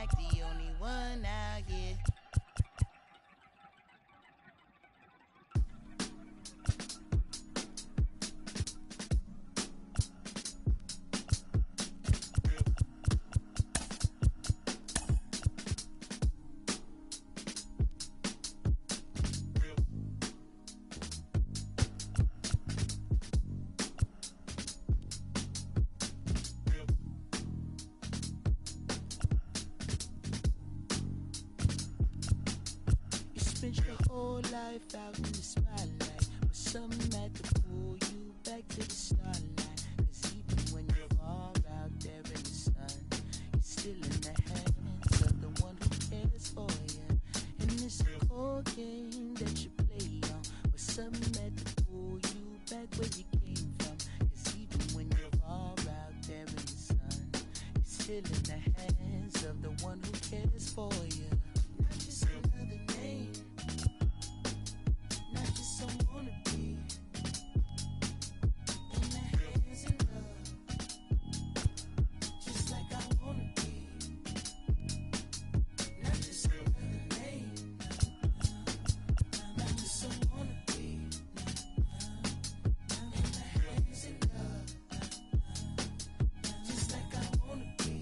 like the only one out here. Spent your whole life out in the spotlight, but something had to pull you back to the starlight. Cause even when you're far out there in the sun, you're still in the hands of the one who cares for you. And it's a cold game that you play on, but something had to pull you back where you came from. Cause even when you're far out there in the sun, you're still in the hands of the one who cares for you. Not just another name, not just someone to be in the hands of love, just like I wanna be. Not just another name, not just someone to be in the hands of love, just like I wanna be.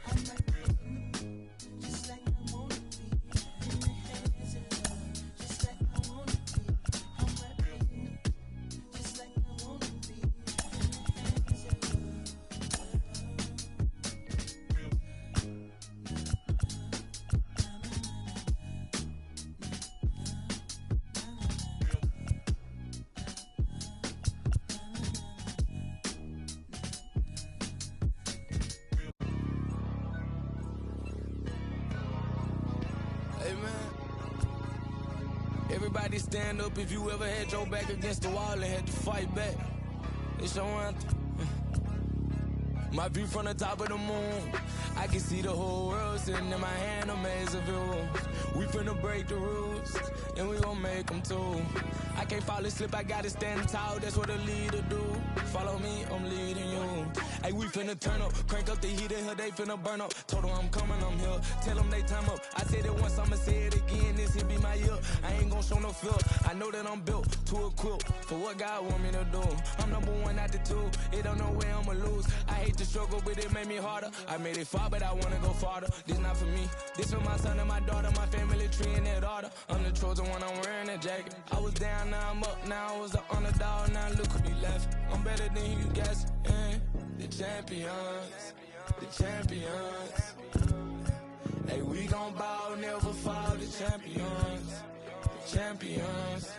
I'm like just like I wanna be in the hands of love, just like I wanna be. I'm rapping just like I wanna be in the hands of love. Hey man, everybody stand up if you ever had your back against the wall and had to fight back. It's your anthem. My view from the top of the moon, I can see the whole world sitting in my hand, a maze of rules. We finna break the rules, and we gon' make them too. I can't fall asleep, I gotta stand tall, that's what a leader do. Follow me, I'm leading you. Hey, we finna turn up, crank up the heat in here, they finna burn up. Told them I'm coming, I'm here, tell them they time up. I said it once, I'ma say it again, this here be my year. I ain't gon' show no fear, I know that I'm built to equip for what God want me to do. I'm number one out the two, it don't know where I'ma lose. I hate the struggle, but it made me harder. I made it far, but I wanna go farther. This not for me, this for my son and my daughter, my family tree and that order. I'm the chosen one, I'm wearing a jacket. I was down, now I'm up, now I was the underdog, now look who be left. I'm better than you guess, the champions, the champions. Hey, we gon' ball, never fall, the champions, the champions,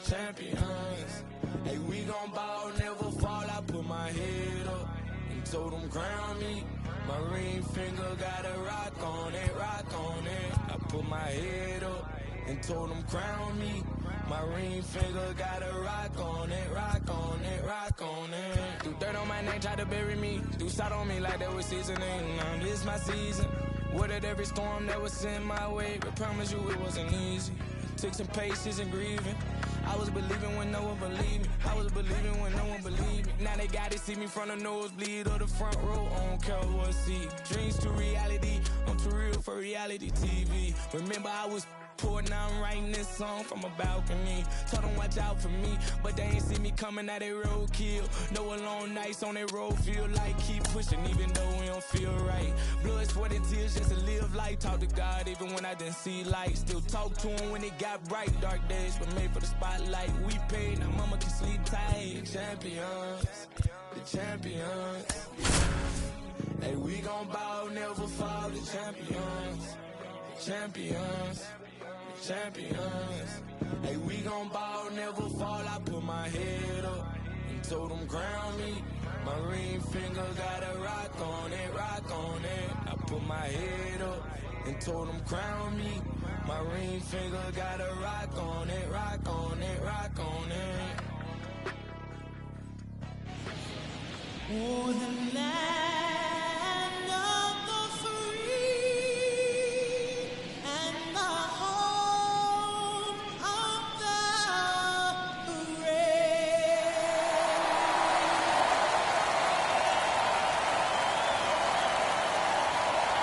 the champions. Hey, we gon' ball, never fall, I put my head up and told them crown me. My ring finger got a rock on it, rock on it. I put my head up and told them crown me. My ring finger got a rock on it, rock on it, rock on it. Do dirt on my name, try to bury me. Do shot on me like that was seasoning. Now this my season. Weathered every storm that was sent my way, but promise you it wasn't easy. Took some patience and grieving. I was believing when no one believed me. I was believing when no one believed me. Now they gotta see me from the nosebleed or the front row. I don't care what see. Dreams to reality. I'm too real for reality TV. Remember I was poor, now I'm writing this song from a balcony. Told them watch out for me, but they ain't see me coming out they roadkill. No alone nights on that road, feel like keep pushing even though we don't feel right. Blood, sweat and tears just to live life. Talk to God even when I didn't see light. Still talk to him when it got bright. Dark days were made for the spotlight. We paid, now mama can sleep tight. The champions, the champions. Hey, we gon' ball, never fall. The champions, the champions, the champions. Hey, we gon' ball, never fall. I put my head up and told them crown me. My ring finger got a rock on it, rock on it. I put my head up and told them crown me. My ring finger got a rock on it, rock on it, rock on it. Oh, the land of the free and the home of the brave.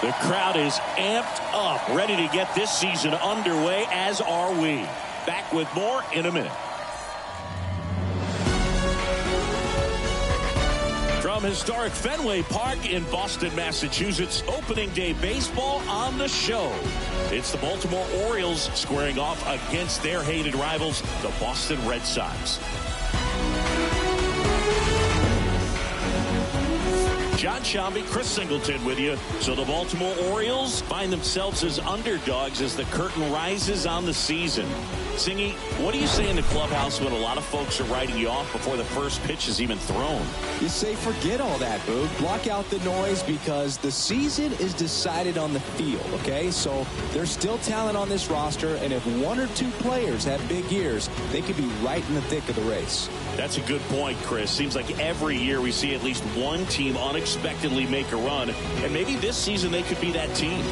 The crowd is amped up, ready to get this season underway, as are we. Back with more in a minute. From historic Fenway Park in Boston, Massachusetts, opening day baseball on the show. It's the Baltimore Orioles squaring off against their hated rivals, the Boston Red Sox. John Shambi, Chris Singleton with you. So the Baltimore Orioles find themselves as underdogs as the curtain rises on the season. Singy, what do you say in the clubhouse when a lot of folks are writing you off before the first pitch is even thrown? You say forget all that, Boog. Block out the noise because the season is decided on the field, okay? So there's still talent on this roster, and if one or two players have big years, they could be right in the thick of the race. That's a good point, Chris. Seems like every year we see at least one team unexpectedly make a run, and maybe this season they could be that team.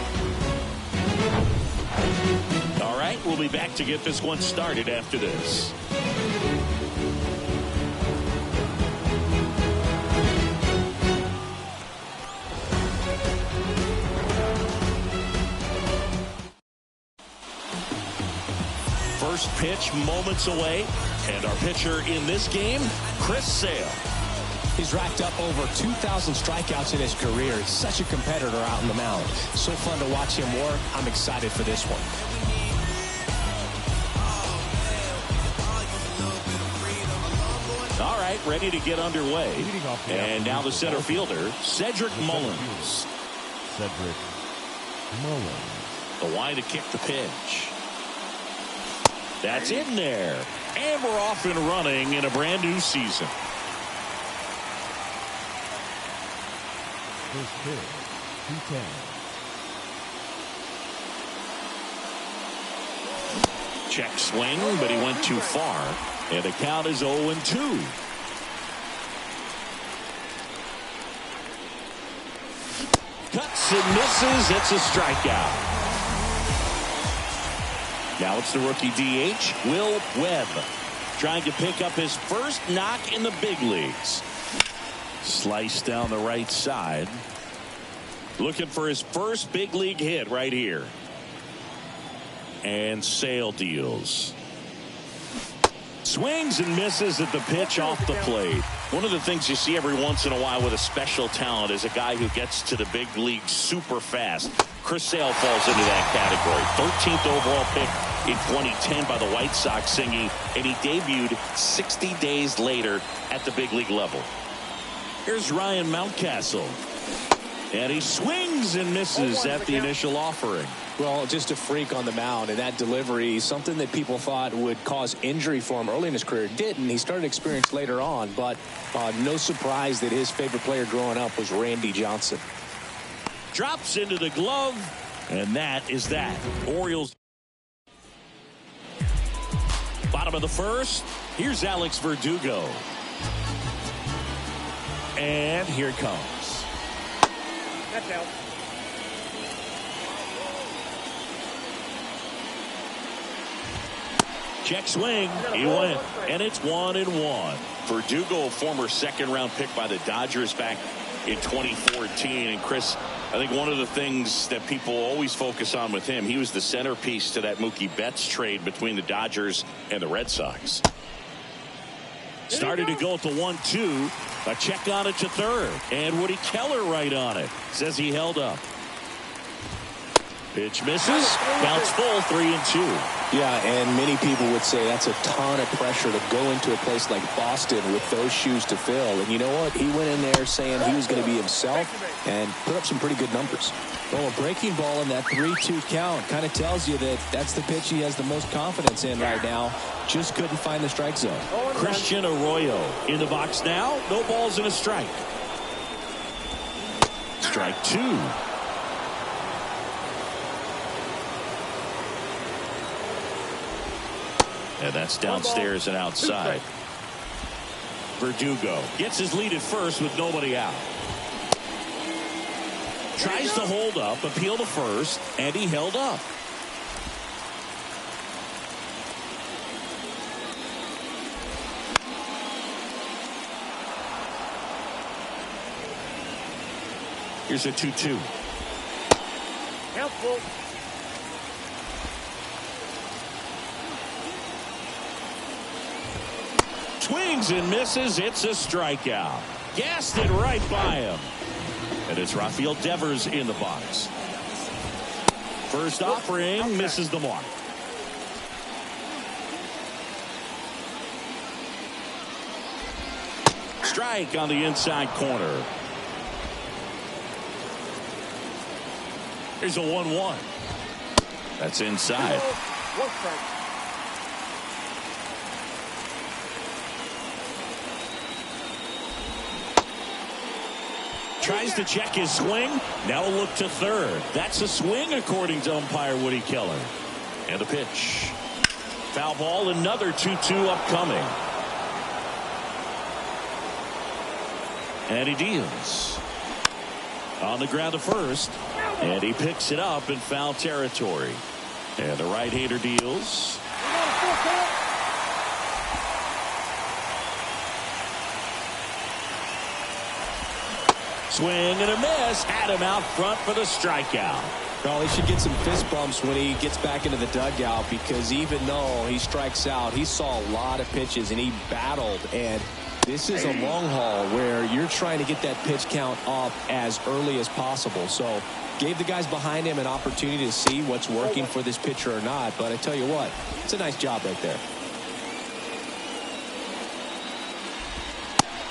All right, we'll be back to get this one started after this. First pitch moments away, and our pitcher in this game, Chris Sale. He's racked up over 2,000 strikeouts in his career. He's such a competitor out on the mound. So fun to watch him work. I'm excited for this one. All right, ready to get underway. And now the center fielder, Cedric Mullins. Cedric Mullins. The line to kick the pitch. That's in there. And we're off and running in a brand new season. First pitch, 210. Check swing, but he went too far. And the count is 0-2. Cuts and misses. It's a strikeout. Now it's the rookie DH, Will Webb, trying to pick up his first knock in the big leagues. Slice down the right side. Looking for his first big league hit right here. And Sale deals. Swings and misses at the pitch off the plate. One of the things you see every once in a while with a special talent is a guy who gets to the big league super fast. Chris Sale falls into that category. 13th overall pick in 2010 by the White Sox, Singy, and he debuted 60 days later at the big league level. Here's Ryan Mountcastle. And he swings and misses at the initial offering. Well, just a freak on the mound, and that delivery, something that people thought would cause injury for him early in his career, didn't. He started experience later on, but no surprise that his favorite player growing up was Randy Johnson. Drops into the glove, and that is that. Orioles. Bottom of the first. Here's Alex Verdugo. And here it comes. That's out. Check swing. He went. And it's 1-1. Verdugo, a former second-round pick by the Dodgers back in 2014. And Chris, I think one of the things that people always focus on with him, he was the centerpiece to that Mookie Betts trade between the Dodgers and the Red Sox. Started to go at the 1-2. A check on it to third. And Woody Keller right on it. Says he held up. Pitch misses. Counts full, 3-2. Yeah, and many people would say that's a ton of pressure to go into a place like Boston with those shoes to fill. And you know what? He went in there saying he was going to be himself and put up some pretty good numbers. Well, a breaking ball in that 3-2 count kind of tells you that that's the pitch he has the most confidence in right now. Just couldn't find the strike zone. Christian Arroyo in the box now. No balls and a strike. Strike two. And that's downstairs and outside. Verdugo gets his lead at first with nobody out. Tries to hold up, appeal to first, and he held up. Here's a 2-2. Helpful. Swings and misses. It's a strikeout. Gassed it right by him. And it's Rafael Devers in the box. First offering misses the mark. Strike on the inside corner. Here's a 1-1. That's inside. Tries to check his swing. Now a look to third. That's a swing according to umpire Woody Keller. And the pitch. Foul ball, another 2-2 upcoming. And he deals. On the ground to first. And he picks it up in foul territory. And the right-hander deals. Swing and a miss. Had him out front for the strikeout. Well, he should get some fist bumps when he gets back into the dugout, because even though he strikes out, he saw a lot of pitches and he battled. And this is a long haul where you're trying to get that pitch count up as early as possible. So gave the guys behind him an opportunity to see what's working for this pitcher or not. But I tell you what, it's a nice job right there.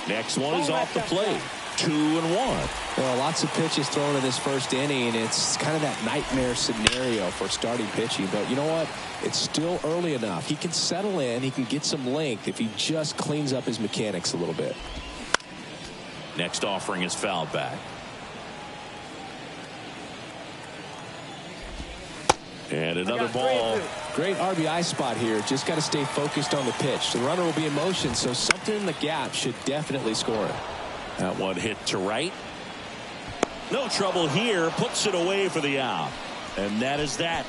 Next one is off the plate. 2-1. Well, lots of pitches thrown in this first inning. It's kind of that nightmare scenario for starting pitching. But you know what? It's still early enough. He can settle in. He can get some length if he just cleans up his mechanics a little bit. Next offering is fouled back. And another ball. Great RBI spot here. Just got to stay focused on the pitch. The runner will be in motion, so something in the gap should definitely score it. That one hit to right. No trouble here. Puts it away for the out. And that is that.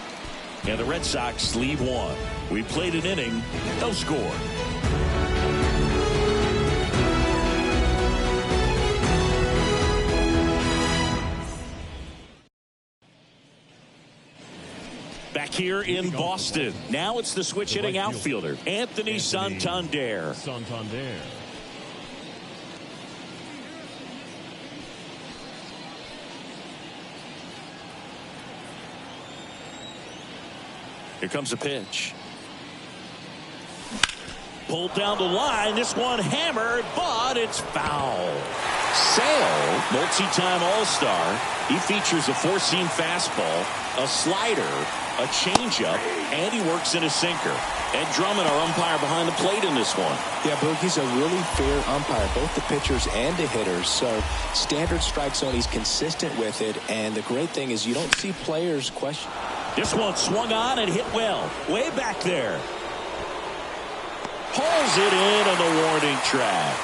And the Red Sox lead one. We played an inning. No score. Back here in Boston. Now it's the switch hitting outfielder, Anthony Santander. Here comes a pitch. Pulled down the line. This one hammered, but it's foul. Sale, multi-time All-Star. He features a four-seam fastball, a slider, a changeup, and he works in a sinker. Ed Drummond, our umpire behind the plate in this one. Yeah, Boog, he's a really fair umpire, both the pitchers and the hitters. So standard strike zone, he's consistent with it. And the great thing is you don't see players question. This one swung on and hit well. Way back there. Pulls it in on the warning track.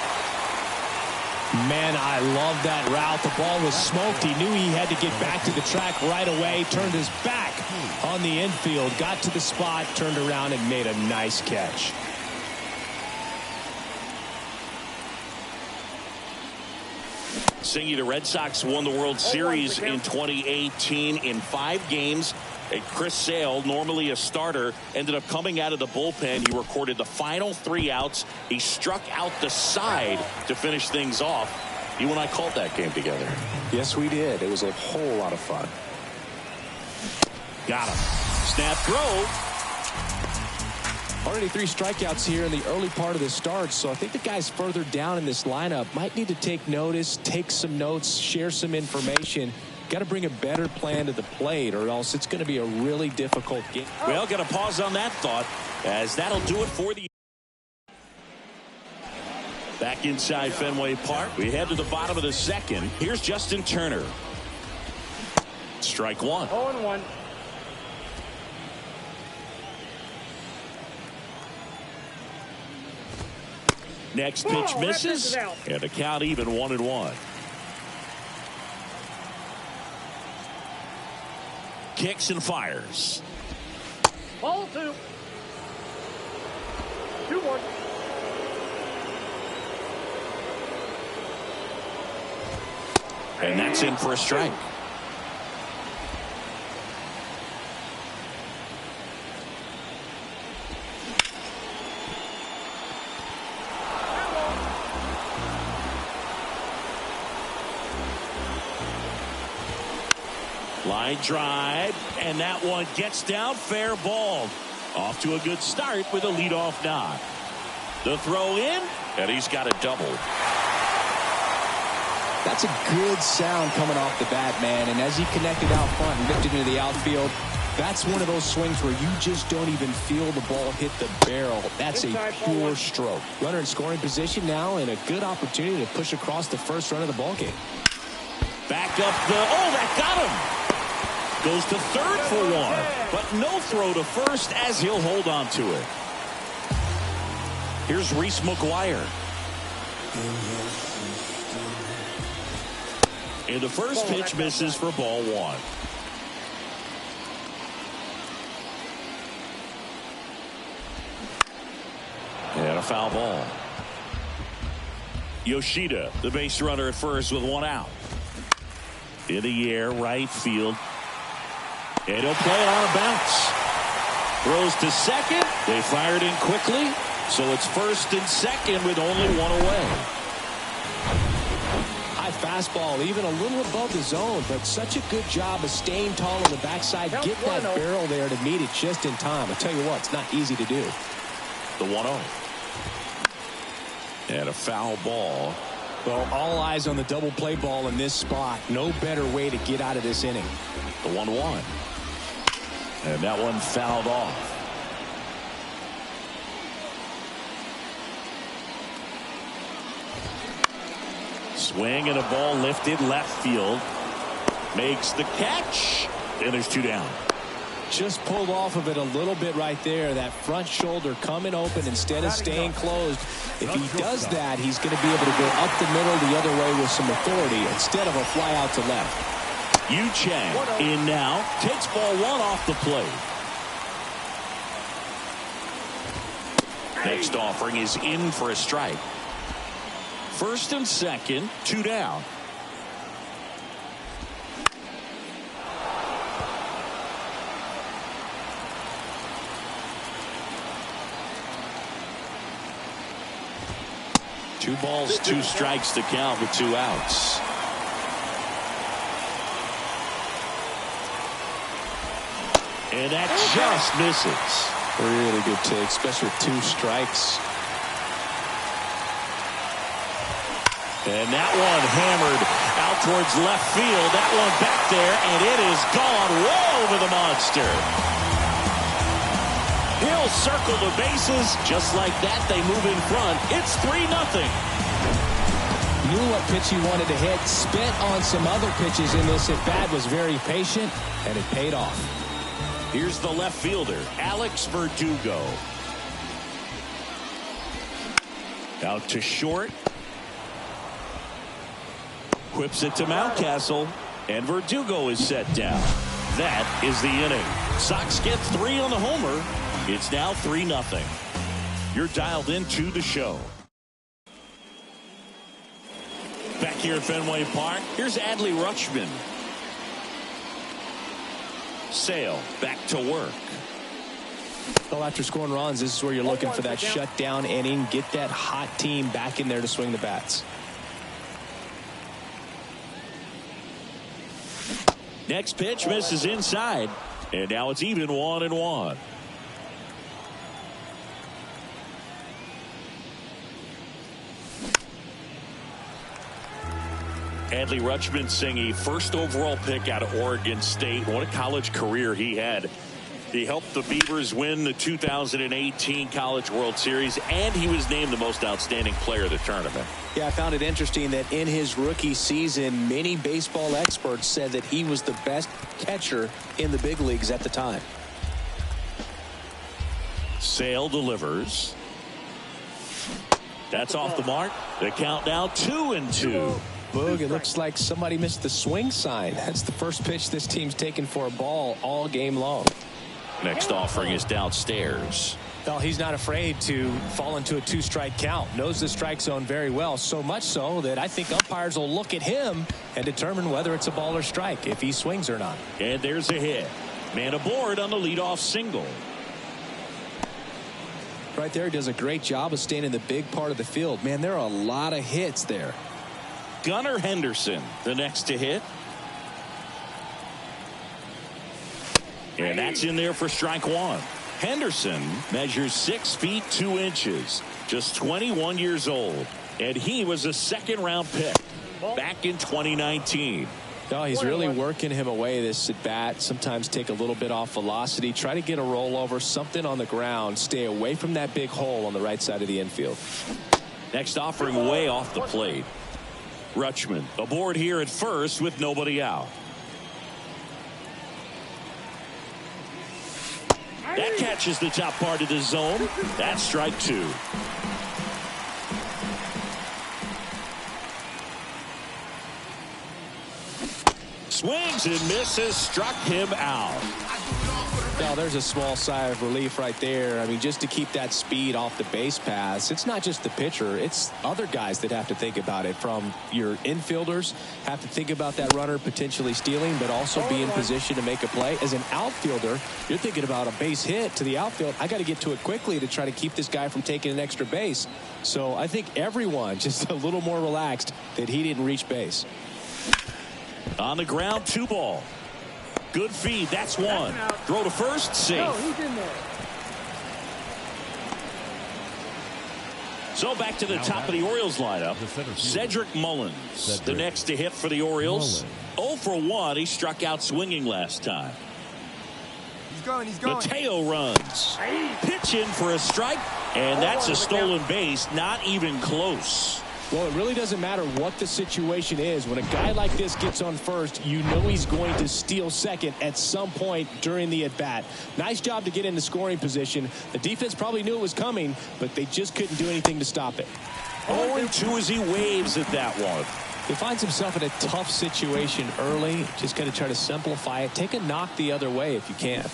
Man, I love that route. The ball was smoked. He knew he had to get back to the track right away. Turned his back on the infield. Got to the spot, turned around, and made a nice catch. Singy, the Red Sox won the World Series in 2018 in 5 games. Chris Sale, normally a starter, ended up coming out of the bullpen. He recorded the final 3 outs. He struck out the side to finish things off. You and I called that game together. Yes, we did. It was a whole lot of fun. Got him. Snap throw. Already 3 strikeouts here in the early part of the start, so I think the guys further down in this lineup might need to take notice, take some notes, share some information. Got to bring a better plan to the plate, or else it's going to be a really difficult game. Well, got to pause on that thought, as that'll do it for the... Back inside Fenway Park, we head to the bottom of the second. Here's Justin Turner. Strike one. 0-1. Next pitch misses, and the count even 1-1. Kicks and fires. Ball 2. 2-1. And that's in for a strike. Line drive, and that one gets down, fair ball. Off to a good start with a leadoff knock. The throw in, and he's got a double. That's a good sound coming off the bat, man. And as he connected out front and lifted into the outfield, that's one of those swings where you just don't even feel the ball hit the barrel. That's a pure stroke. Runner in scoring position now, and a good opportunity to push across the first run of the ball game. Back up that got him. Goes to third for one, but no throw to first as he'll hold on to it. Here's Reese McGuire. And the first pitch misses for ball one. And a foul ball. Yoshida, the base runner at first with one out. In the air, right field. And he'll play it on a bounce. Throws to second. They fired in quickly. So it's first and second with only one away. High fastball, even a little above the zone, but such a good job of staying tall on the backside. Get that barrel there to meet it just in time. I'll tell you what, it's not easy to do. The 1-0. And a foul ball. Well, all eyes on the double play ball in this spot. No better way to get out of this inning. The 1-1. And that one fouled off. Swing and a ball lifted left field. Makes the catch. And there's two down. Just pulled off of it a little bit right there. That front shoulder coming open instead of staying closed. If he does that, he's going to be able to go up the middle the other way with some authority instead of a fly out to left. Yu Chang in now. Takes ball one off the plate. Next offering is in for a strike. First and second, two down. Two balls, two strikes to count with two outs. And that just misses. Really good take, especially with two strikes. And that one hammered out towards left field. That one back there, and it is gone way over the monster. He'll circle the bases. Just like that, they move in front. It's 3-0. Knew what pitch he wanted to hit. Spent on some other pitches in this at-bat. Was very patient, and it paid off. Here's the left fielder, Alex Verdugo. Out to short. Whips it to Mountcastle, and Verdugo is set down. That is the inning. Sox get 3 on the homer. It's now 3-0. You're dialed into the show. Back here at Fenway Park, here's Adley Rutschman. Sale back to work. Well, after scoring runs, this is where you're looking for that shutdown inning. Get that hot team back in there to swing the bats. Next pitch misses inside, and now it's even 1-1. Adley Rutschman singing a first overall pick out of Oregon State. What a college career he had. He helped the Beavers win the 2018 College World Series, and he was named the most outstanding player of the tournament. Yeah, I found it interesting that in his rookie season, many baseball experts said that he was the best catcher in the big leagues at the time. Sale delivers. That's off the mark. The count now 2-2. Boog, it looks like somebody missed the swing sign. That's the first pitch this team's taken for a ball all game long. Next offering is downstairs. Well, he's not afraid to fall into a two-strike count. Knows the strike zone very well, so much so that I think umpires will look at him and determine whether it's a ball or strike, if he swings or not. And there's a hit. Man aboard on the leadoff single. Right there, he does a great job of staying in the big part of the field. Man, there are a lot of hits there. Gunnar Henderson, the next to hit. And that's in there for strike one. Henderson measures 6 feet 2 inches, just 21 years old, and he was a second-round pick back in 2019. No, he's really working him away this at bat. Sometimes take a little bit off velocity, try to get a rollover, something on the ground, stay away from that big hole on the right side of the infield. Next offering way off the plate. Rutschman aboard here at first with nobody out. That catches the top part of the zone. That's strike two. Swings and misses, struck him out. Now there's a small sigh of relief right there. I mean, just to keep that speed off the base paths. It's not just the pitcher, it's other guys that have to think about it. From your infielders have to think about that runner potentially stealing, but also be in position to make a play. As an outfielder, you're thinking about a base hit to the outfield. I got to get to it quickly to try to keep this guy from taking an extra base. So I think everyone just a little more relaxed that he didn't reach base. On the ground, 2 ball. Good feed. That's one. Throw to first. Safe. No, he's in there. So back to the top of the Orioles lineup. Cedric Mullins, the next to hit for the Orioles. 0 for 1. He struck out swinging last time. He's going. Mateo runs. Pitch in for a strike. And that's a stolen base. Not even close. Well, it really doesn't matter what the situation is. When a guy like this gets on first, you know he's going to steal second at some point during the at-bat. Nice job to get into scoring position. The defense probably knew it was coming, but they just couldn't do anything to stop it. 0-2 as he waves at that one. He finds himself in a tough situation early. Just got to try to simplify it. Take a knock the other way if you can.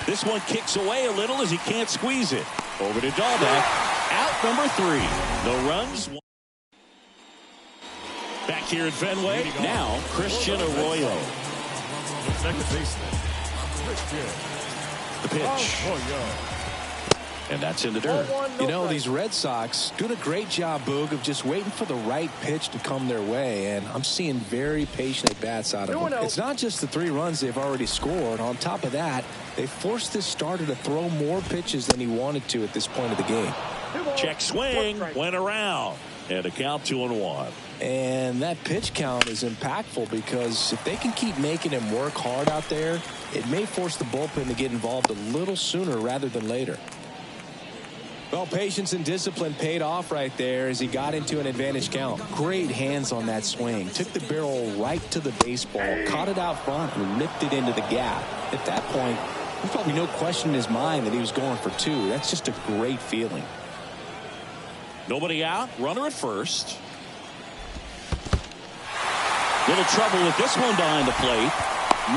This one kicks away a little as he can't squeeze it. Over to Dahlbeck. Out number 3. No runs. Back here at Fenway. Now Christian Arroyo. Second baseman. The pitch. And that's in the dirt. You know, these Red Sox doing a great job, Boog, of just waiting for the right pitch to come their way. And I'm seeing very patient at-bats out of them. It's not just the 3 runs they've already scored. On top of that, they forced this starter to throw more pitches than he wanted to at this point of the game. Check swing. Went around. And a count 2-1. And that pitch count is impactful because if they can keep making him work hard out there, it may force the bullpen to get involved a little sooner rather than later. Well, patience and discipline paid off right there as he got into an advantage count. Great hands on that swing. Took the barrel right to the baseball, caught it out front, and ripped it into the gap. At that point, there's probably no question in his mind that he was going for 2. That's just a great feeling. Nobody out. Runner at first. Little trouble with this one behind the plate.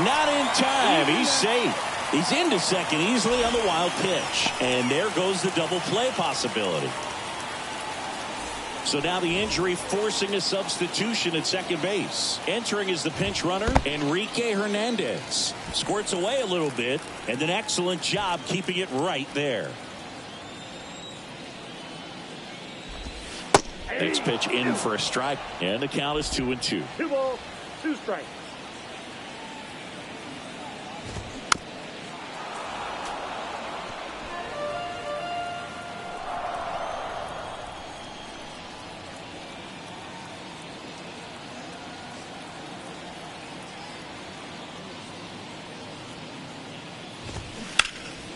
Not in time. He's safe. He's into second easily on the wild pitch. And there goes the double play possibility. So now the injury forcing a substitution at second base. Entering is the pinch runner, Enrique Hernandez. Squirts away a little bit, and an excellent job keeping it right there. Next pitch in for a strike, and the count is 2-2. 2 balls, 2 strikes.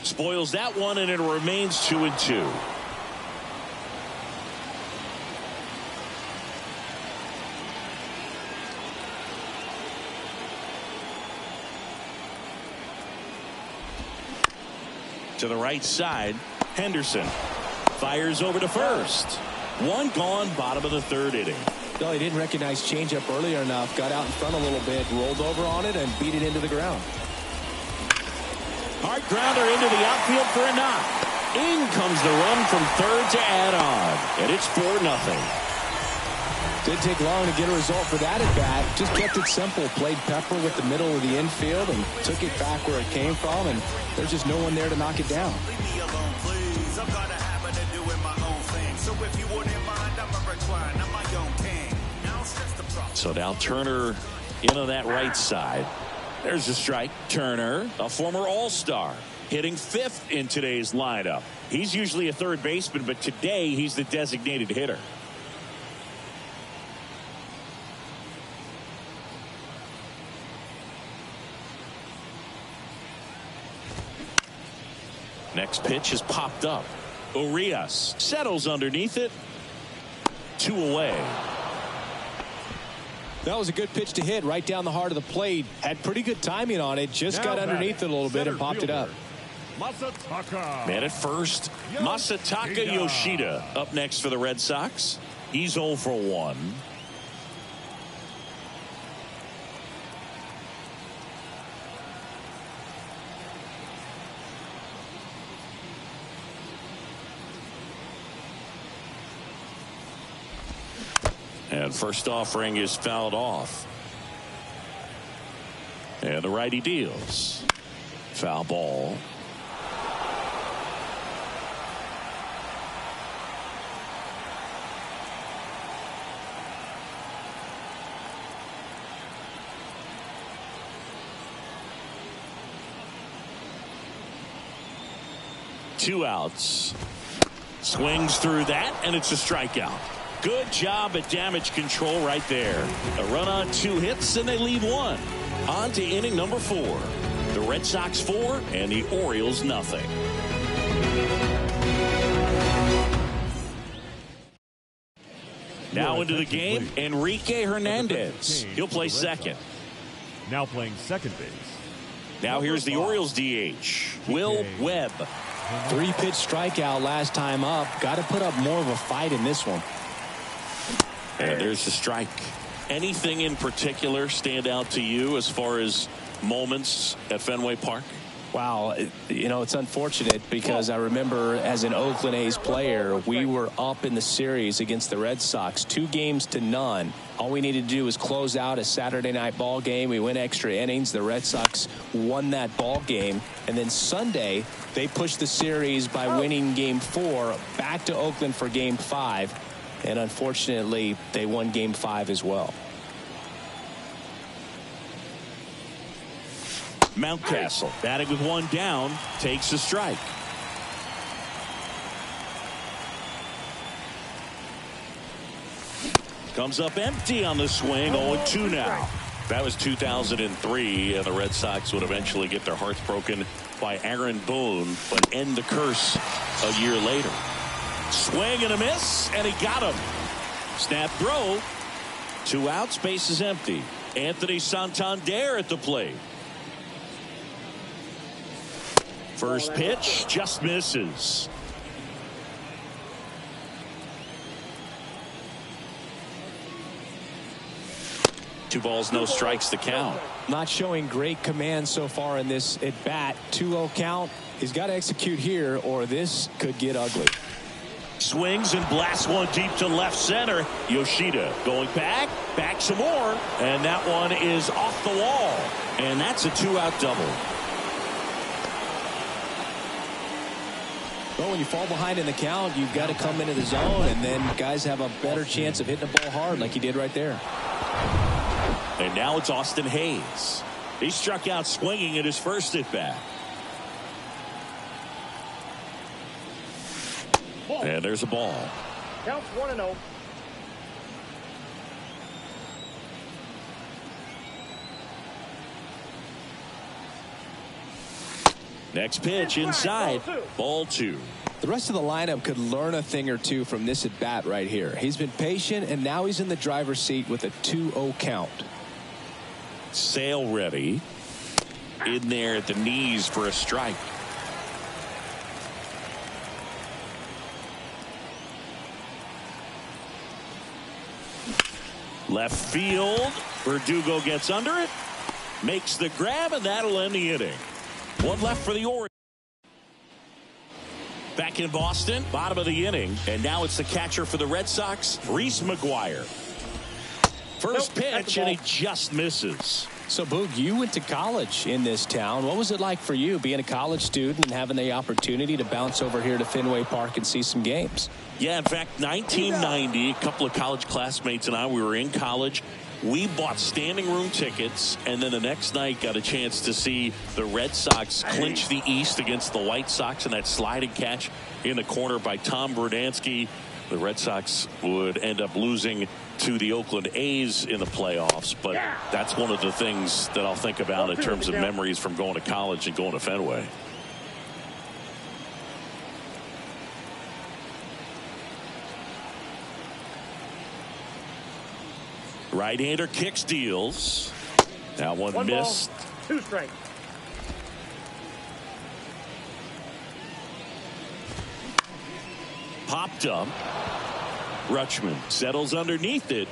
Spoils that one, and it remains 2-2. To the right side, Henderson fires over to first. One gone, bottom of the 3rd inning. No, he didn't recognize changeup earlier enough. Got out in front a little bit, rolled over on it, and beat it into the ground. Hard grounder into the outfield for a knock. In comes the run from 3rd to add on, and it's 4-0. Didn't take long to get a result for that at bat. Just kept it simple. Played pepper with the middle of the infield and took it back where it came from. And there's just no one there to knock it down. Leave me alone, please. I've got a habit of doing my own thing. So if you wouldn't mind, I'm a recline. I'm my own king. Now it's just the problem. So now Turner in on that right side. There's a strike. Turner, a former All-Star, hitting 5th in today's lineup. He's usually a third baseman, but today he's the designated hitter. Next pitch is popped up. Urias settles underneath it. 2 away. That was a good pitch to hit right down the heart of the plate. Had pretty good timing on it. Just got underneath it a little bit and popped it up. Masataka. Man at first. Masataka Yoshida up next for the Red Sox. He's 0 for 1. And first offering is fouled off. And the righty deals. Foul ball. Two outs. Swings through that, and it's a strikeout. Good job at damage control right there. A run on 2 hits, and they leave 1. On to inning number 4. The Red Sox 4 and the Orioles nothing. Now into the game, Enrique Hernandez. He'll play second. Now playing second base. Now here's the Orioles DH, Will Webb. 3-pitch strikeout last time up. Got to put up more of a fight in this one. And there's the strike. Anything in particular stand out to you as far as moments at Fenway Park? Wow, you know, it's unfortunate because I remember as an Oakland A's player, we were up in the series against the Red Sox, 2-0. All we needed to do was close out a Saturday night ball game. We went extra innings. The Red Sox won that ball game. And then Sunday, they pushed the series by winning Game 4 back to Oakland for Game 5. And unfortunately, they won Game 5 as well. Mountcastle batting with 1 down, takes a strike. Comes up empty on the swing. 0-2 now. That was 2003, and the Red Sox would eventually get their hearts broken by Aaron Boone, but end the curse a year later. Swing and a miss, and he got him. Snap throw. 2 outs, base is empty. Anthony Santander at the plate. First pitch just misses. Two balls, no strikes to count. Not showing great command so far in this at bat. 2-0 count. He's got to execute here or this could get ugly. Swings and blasts one deep to left center. Yoshida going back some more, and that one is off the wall, and that's a 2-out double. Well, when you fall behind in the count, you've got to come into the zone, and then guys have a better chance of hitting the ball hard like he did right there. And now it's Austin Hayes. He struck out swinging at his first at bat. And there's a ball. Counts 1-0. Next pitch inside. Ball 2. The rest of the lineup could learn a thing or two from this at bat right here. He's been patient, and now he's in the driver's seat with a 2-0 count. Sale ready. In there at the knees for a strike. Left field. Verdugo gets under it. Makes the grab, and that'll end the inning. 1 left for the Orioles. Back in Boston, bottom of the inning, and now it's the catcher for the Red Sox, Reese McGuire. First pitch, and he just misses. So, Boog, you went to college in this town. What was it like for you being a college student and having the opportunity to bounce over here to Fenway Park and see some games? Yeah, in fact, 1990, a couple of college classmates and I, we were in college. We bought standing room tickets, and then the next night got a chance to see the Red Sox clinch the East against the White Sox in that sliding catch in the corner by Tom Brudansky. The Red Sox would end up losing to the Oakland A's in the playoffs, but that's one of the things that I'll think about in terms of memories from going to college and going to Fenway. Right-hander kicks, deals. That one missed. Ball, 2 strikes. Popped up. Rutschman settles underneath it.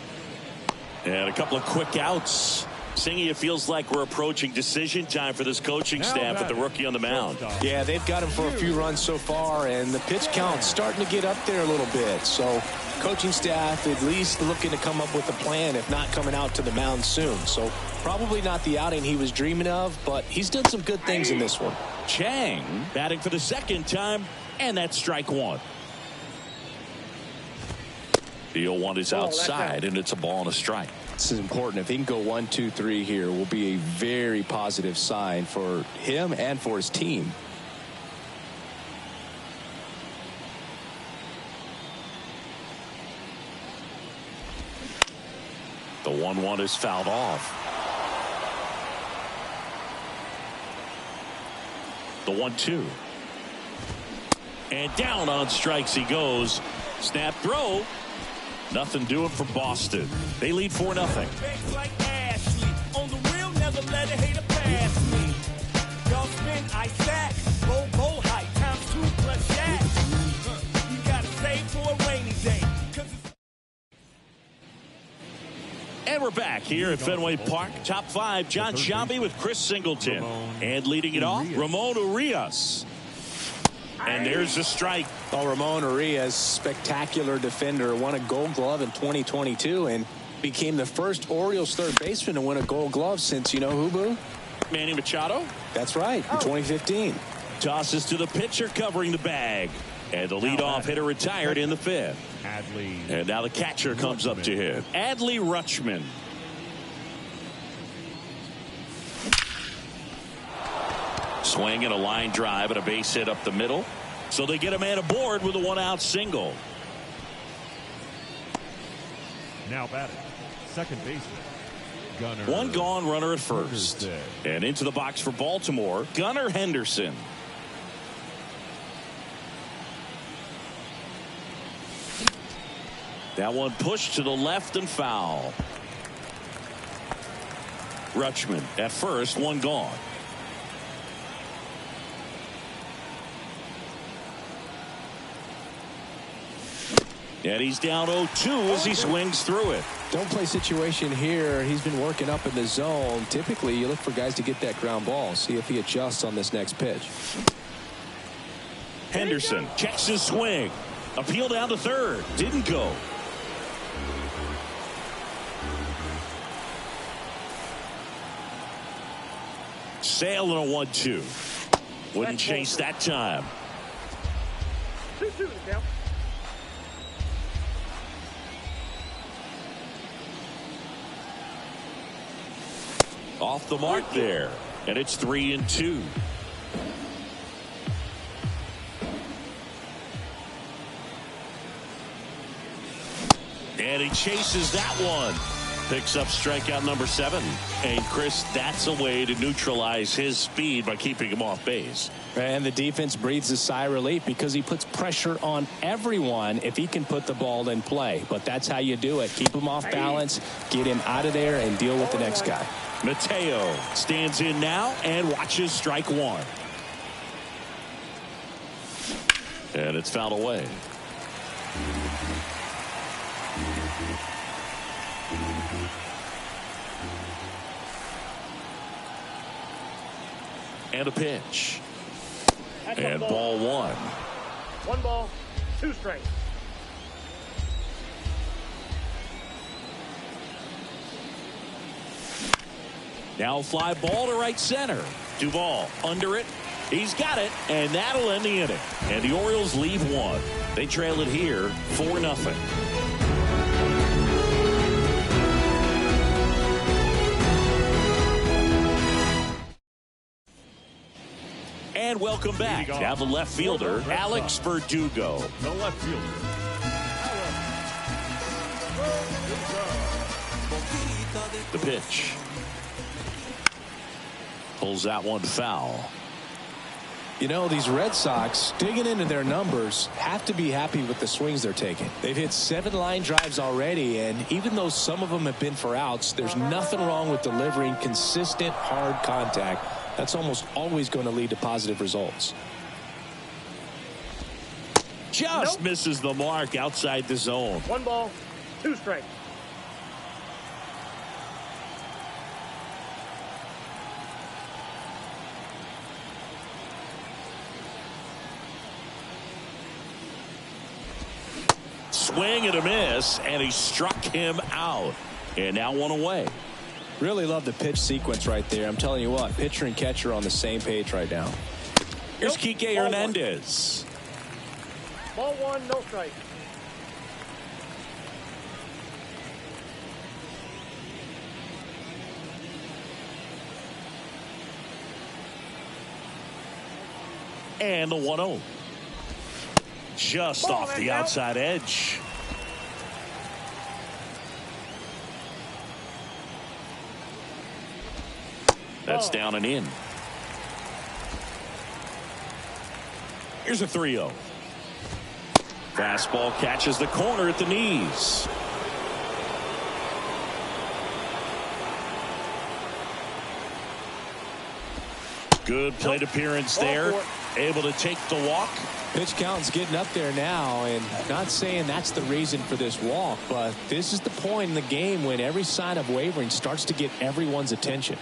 And a couple of quick outs. Singy, it feels like we're approaching decision time for this coaching staff with the rookie on the mound. Yeah, they've got him for a few runs so far, and the pitch count's starting to get up there a little bit. So coaching staff at least looking to come up with a plan, if not coming out to the mound soon. So probably not the outing he was dreaming of, but he's done some good things in this one. Chang batting for the second time, and that's strike one. The 0-1 is outside, and it's a ball and a strike. This is important. If he can go 1, 2, 3 here, will be a very positive sign for him and for his team. The 1-1 is fouled off. The 1-2. And down on strikes he goes. Snap throw. Nothing doing for Boston. They lead 4-0. Like Ashley, on the real, never let a hater pass me. Y'all spin ice sack, go high, times 2 plus that. You gotta save for a rainy day. And we're back here at Fenway Park. Top 5, John Sciambi with Chris Singleton. And leading it off, Ramon Urias. And there's a strike. Oh, Ramon Urias, spectacular defender, won a Gold Glove in 2022 and became the first Orioles third baseman to win a Gold Glove since, you know who, Boo? Manny Machado. That's right, in 2015. Tosses to the pitcher covering the bag. And the leadoff hitter retired in the 5th. And now the catcher comes up to him. Adley Rutschman. Swing and a line drive and a base hit up the middle. So they get a man aboard with a 1-out single. Now batting, second baseman, Gunnar. One gone, runner at first. Henderson. And into the box for Baltimore, Gunnar Henderson. That one pushed to the left and foul. Rutschman at first, one gone. And he's down 0-2 as he swings through it. Don't play situation here. He's been working up in the zone. Typically, you look for guys to get that ground ball. See if he adjusts on this next pitch. Henderson checks his swing. Appeal down to third. Didn't go. Sale in a 1-2. Wouldn't chase that time. 2-2 now. Off the mark there. And it's 3-2. And he chases that one. Picks up strikeout number 7. And Chris, that's a way to neutralize his speed by keeping him off base. And the defense breathes a sigh of relief because he puts pressure on everyone if he can put the ball in play. But that's how you do it. Keep him off balance, get him out of there, and deal with the next guy. Mateo stands in now and watches strike one. And it's fouled away. And a pitch. And ball 1. 1 ball, 2 strikes. Now fly ball to right center. Duvall under it. He's got it, and that'll end the inning. And the Orioles lead 1. They trail it here 4-0. And welcome back. Now the left fielder, Alex Verdugo. The left fielder. The pitch. Pulls that one foul. You know, these Red Sox, digging into their numbers, have to be happy with the swings they're taking. They've hit 7 line drives already, and even though some of them have been for outs, there's nothing wrong with delivering consistent, hard contact. That's almost always going to lead to positive results. Just misses the mark outside the zone. 1 ball, 2 strikes. Swing and a miss, and he struck him out. And now 1 away. Really love the pitch sequence right there. I'm telling you what, pitcher and catcher are on the same page right now. Here's Kike Hernandez. Ball 1, no strike. And the 1-0. Just off the outside edge. That's down and in. Here's a 3-0. Fastball catches the corner at the knees. Good plate appearance there. Able to take the walk. Pitch count's getting up there now, and not saying that's the reason for this walk, but this is the point in the game when every sign of wavering starts to get everyone's attention.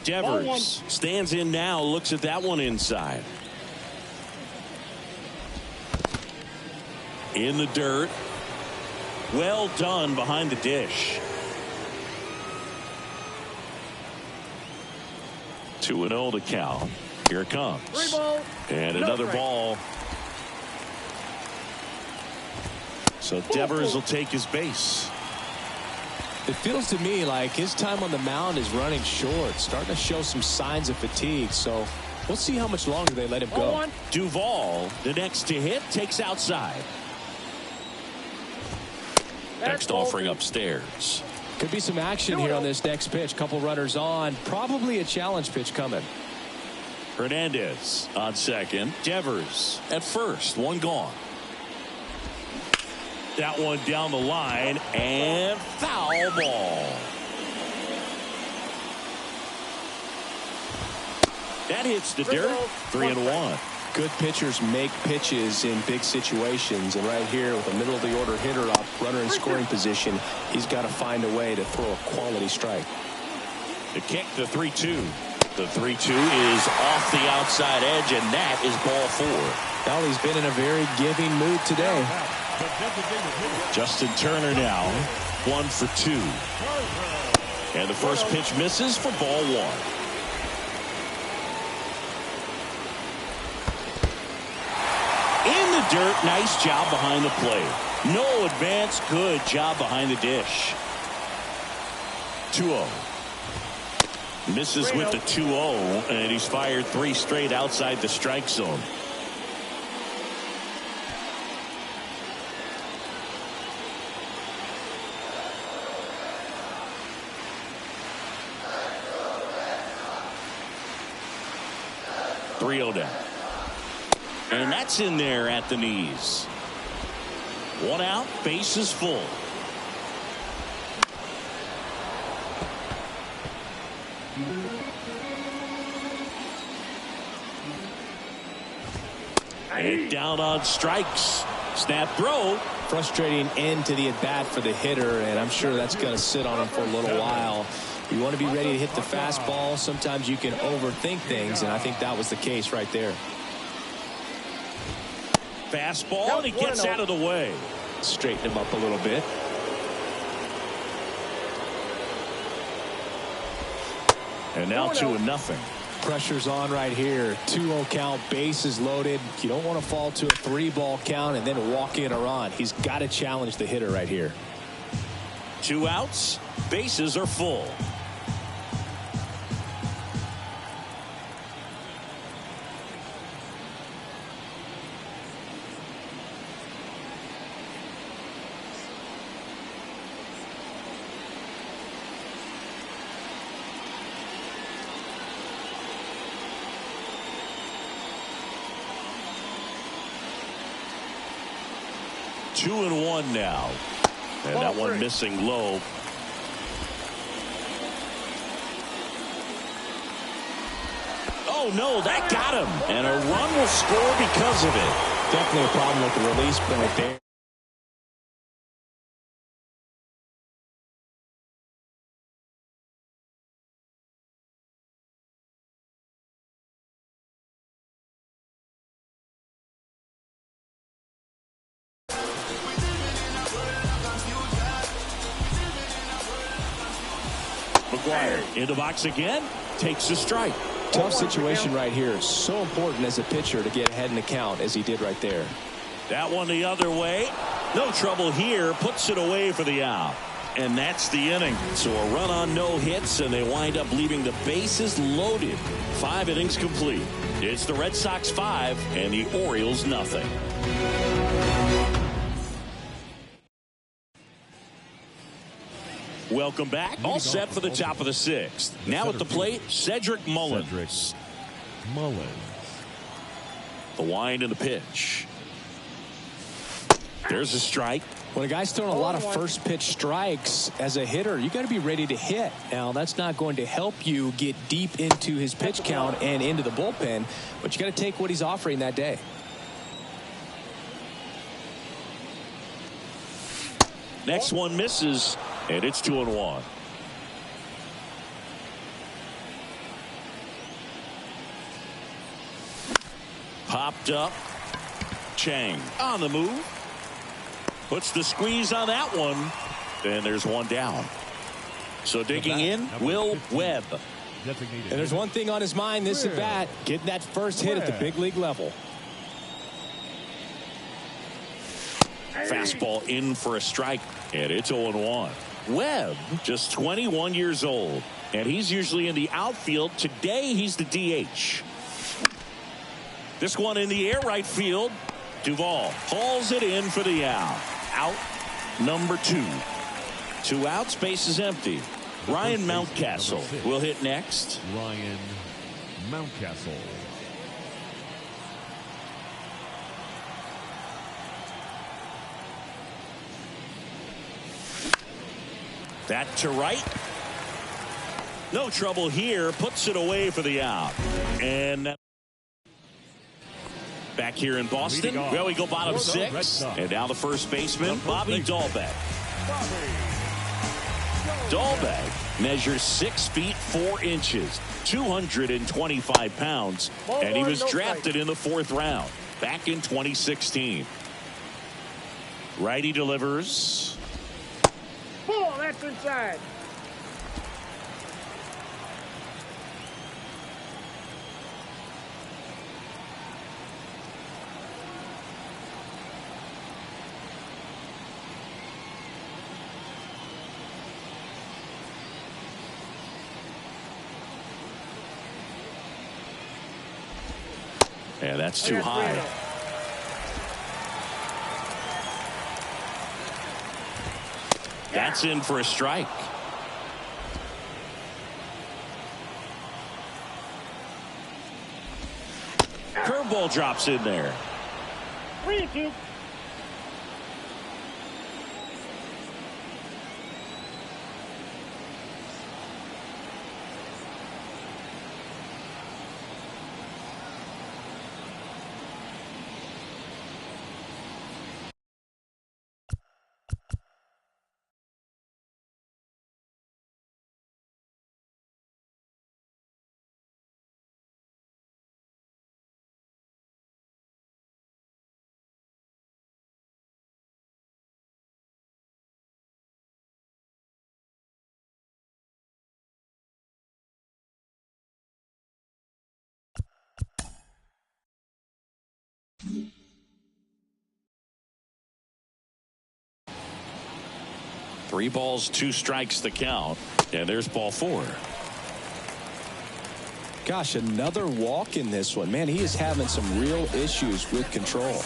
Devers stands in now, looks at that one inside. In the dirt. Well done behind the dish. 2-0 to count. Here it comes. 3 balls. And another ball. So Devers will take his base. It feels to me like his time on the mound is running short, starting to show some signs of fatigue. So we'll see how much longer they let him go. Duvall, the next to hit, takes outside. Next offering upstairs. Could be some action here on this next pitch. Couple runners on. Probably a challenge pitch coming. Hernandez on second. Devers at first. 1 gone. That one down the line and foul ball. That hits the dirt. 3-1. Good pitchers make pitches in big situations, and right here with a middle of the order hitter up, runner in scoring position, he's got to find a way to throw a quality strike. The kick, the 3-2. The 3-2 is off the outside edge, and that is ball 4. Well, he's been in a very giving mood today. Justin Turner now 1 for 2. And the first pitch misses for ball 1. In the dirt, nice job behind the plate. No advance, good job behind the dish. 2-0. Misses with the 2-0, and he's fired 3 straight outside the strike zone. down. And that's in there at the knees. 1 out, base is full. And down on strikes. Snap throw. Frustrating end to the at-bat for the hitter, and I'm sure that's going to sit on him for a little while. You want to be ready to hit the fastball. Sometimes you can overthink things, and I think that was the case right there. Fastball, and he gets out of the way. Straighten him up a little bit. And now 2-0. Pressure's on right here. 2-0 count, bases loaded. You don't want to fall to a 3-ball count and then walk in a run. He's got to challenge the hitter right here. 2 outs, bases are full. 2-1 now. And that one missing low. Oh, no, that got him. And a run will score because of it. Definitely a problem with the release point there. McGuire in the box again, takes a strike. Tough situation right here. So important as a pitcher to get ahead in the count as he did right there. That one the other way. No trouble here. Puts it away for the out. And that's the inning. So a run on no hits, and they wind up leaving the bases loaded. 5 innings complete. It's the Red Sox 5 and the Orioles nothing. Welcome back. All set for the top of the 6th. Now at the plate, Cedric Mullins. The wind and the pitch. There's a strike. When a guy's throwing a lot of first pitch strikes as a hitter, you got to be ready to hit. Now, that's not going to help you get deep into his pitch count and into the bullpen, but you got to take what he's offering that day. Next one misses, and it's 2-1. Popped up. Chang on the move. Puts the squeeze on that one. And there's one down. So digging in, Will Webb. And there's one thing on his mind this at bat, getting that first hit at the big league level. Fastball in for a strike, and it's 0-1. Webb, just 21 years old, and he's usually in the outfield. Today, he's the DH. This one in the air right field. Duvall hauls it in for the out. Out number 2. 2 outs, base is empty. Ryan Mountcastle will hit next. Ryan Mountcastle. That to right. No trouble here. Puts it away for the out. And back here in Boston, well, we go bottom 6. And now the first baseman, Bobby Dahlbeck. Dahlbeck measures 6 feet 4 inches, 225 pounds, and he was drafted in the 4th round back in 2016. Righty delivers. Ball, that's inside. Yeah, that's too high. That's in for a strike. Curveball drops in there. 3-2. Three balls, 2 strikes the count. And there's ball 4. Gosh, another walk in this one. Man, he is having some real issues with control.